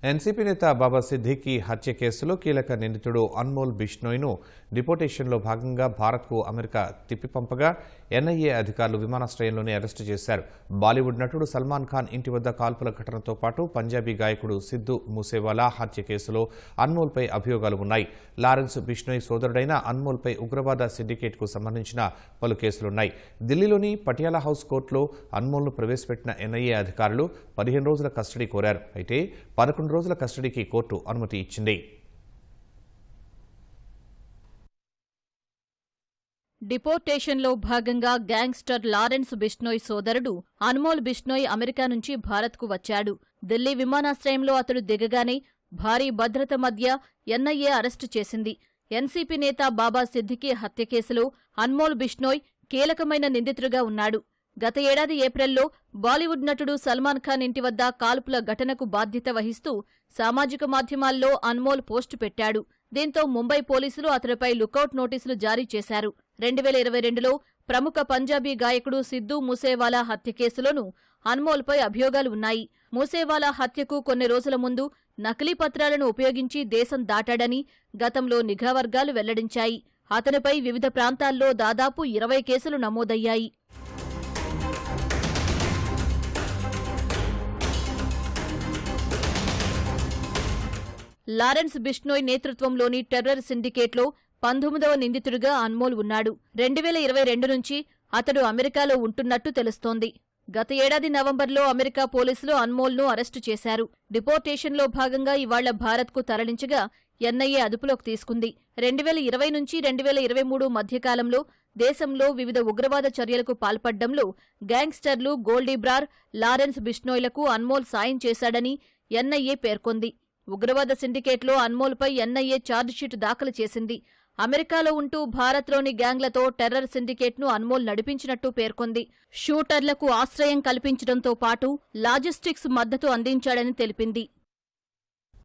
NCP నేత బాబా సిద్దికీ హత్య కేసులో కీలక నిందితుడు అన్మోల్ బిష్నోయ్ను డిపోర్టేషన్లో భాగంగా భారత్కు అమెరికా తిప్పిపంపగా ఎన్ఐఏ అధికారులు విమానాశ్రయంలోనే అరెస్టు చేశారు. బాలీవుడ్ నటుడు సల్మాన్ ఖాన్ ఇంటి వద్ద కాల్పుల ఘటనతో పాటు పంజాబీ గాయకుడు సిద్దు మూసేవాలా హత్య కేసులో అన్మోల్పై అభియోగాలు ఉన్నాయి. లారెన్స్ బిష్నోయ్ సోదరుడైన అన్మోల్పై ఉగ్రవాద సిండికేట్కు సంబంధించిన పలు కేసులున్నాయి. ఢిల్లీలోని పటియాలా హౌస్ కోర్టులో అన్మోల్ను ప్రవేశపెట్టిన ఎన్ఐఏ అధికారులు 15 రోజుల కస్టడీ కోరారు. అయితే 11 రోజుల కస్టడీకి కోర్టు అనుమతి ఇచ్చింది. డిపోర్టేషన్లో భాగంగా గ్యాంగ్స్టర్ లారెన్స్ బిష్నోయ్ సోదరుడు అన్మోల్ బిష్నోయ్ అమెరికా నుంచి భారత్కు వచ్చాడు. ఢిల్లీ విమానాశ్రయంలో అతడు దిగగానే భారీ భద్రత మధ్య ఎన్ఐఏ అరెస్టు చేసింది. ఎన్సీపీ నేత బాబా సిద్దికీ హత్య కేసులో అన్మోల్ బిష్నోయ్ కీలకమైన నిందితుడిగా ఉన్నాడు. గత ఏడాది ఏప్రిల్లో బాలీవుడ్ నటుడు సల్మాన్ ఖాన్ ఇంటి వద్ద కాల్పుల ఘటనకు బాధ్యత వహిస్తూ సామాజిక మాధ్యమాల్లో అన్మోల్ పోస్టు పెట్టాడు. దీంతో ముంబై పోలీసులు అతడిపై లుకౌట్ నోటీసులు జారీ చేశారు. 2022లో ప్రముఖ పంజాబీ గాయకుడు సిద్దు మూసేవాలా హత్య కేసులోనూ అన్మోల్పై అభియోగాలు ఉన్నాయి. మూసేవాలా హత్యకు కొన్ని రోజుల ముందు నకిలీ పత్రాలను ఉపయోగించి దేశం దాటాడని గతంలో నిఘా వర్గాలు వెల్లడించాయి. అతనిపై వివిధ ప్రాంతాల్లో దాదాపు 20 కేసులు నమోదయ్యాయి. లారెన్స్ బిష్నోయ్ నేతృత్వంలోని టెర్రర్ సిండికేట్లో 19వ నిందితుడిగా అన్మోల్ ఉన్నాడు. 2022 నుంచి అతడు అమెరికాలో ఉంటున్నట్టు తెలుస్తోంది. గత ఏడాది నవంబర్లో అమెరికా పోలీసులు అన్మోల్ను అరెస్టు చేశారు. డిపోర్టేషన్లో భాగంగా ఇవాళ్ల భారత్కు తరలించగా ఎన్ఐఏ అదుపులోకి తీసుకుంది. 2020 నుంచి 2023 మధ్యకాలంలో దేశంలో వివిధ ఉగ్రవాద చర్యలకు పాల్పడ్డంలో గ్యాంగ్స్టర్లు గోల్డీబ్రార్, లారెన్స్ బిష్నోయ్లకు అన్మోల్ సాయం చేశాడని ఎన్ఐఏ పేర్కొంది. ఉగ్రవాద సిండికేట్లో అన్మోల్పై ఎన్ఐఏ ఛార్జిషీట్ దాఖలు చేసింది. అమెరికాలో ఉంటూ భారత్లోని గ్యాంగ్లతో టెర్రర్ సిండికేట్ను అన్మోల్ నడిపించినట్టు పేర్కొంది. షూటర్లకు ఆశ్రయం కల్పించడంతో పాటు లాజిస్టిక్స్ మద్దతు అందించాడని తెలిపింది.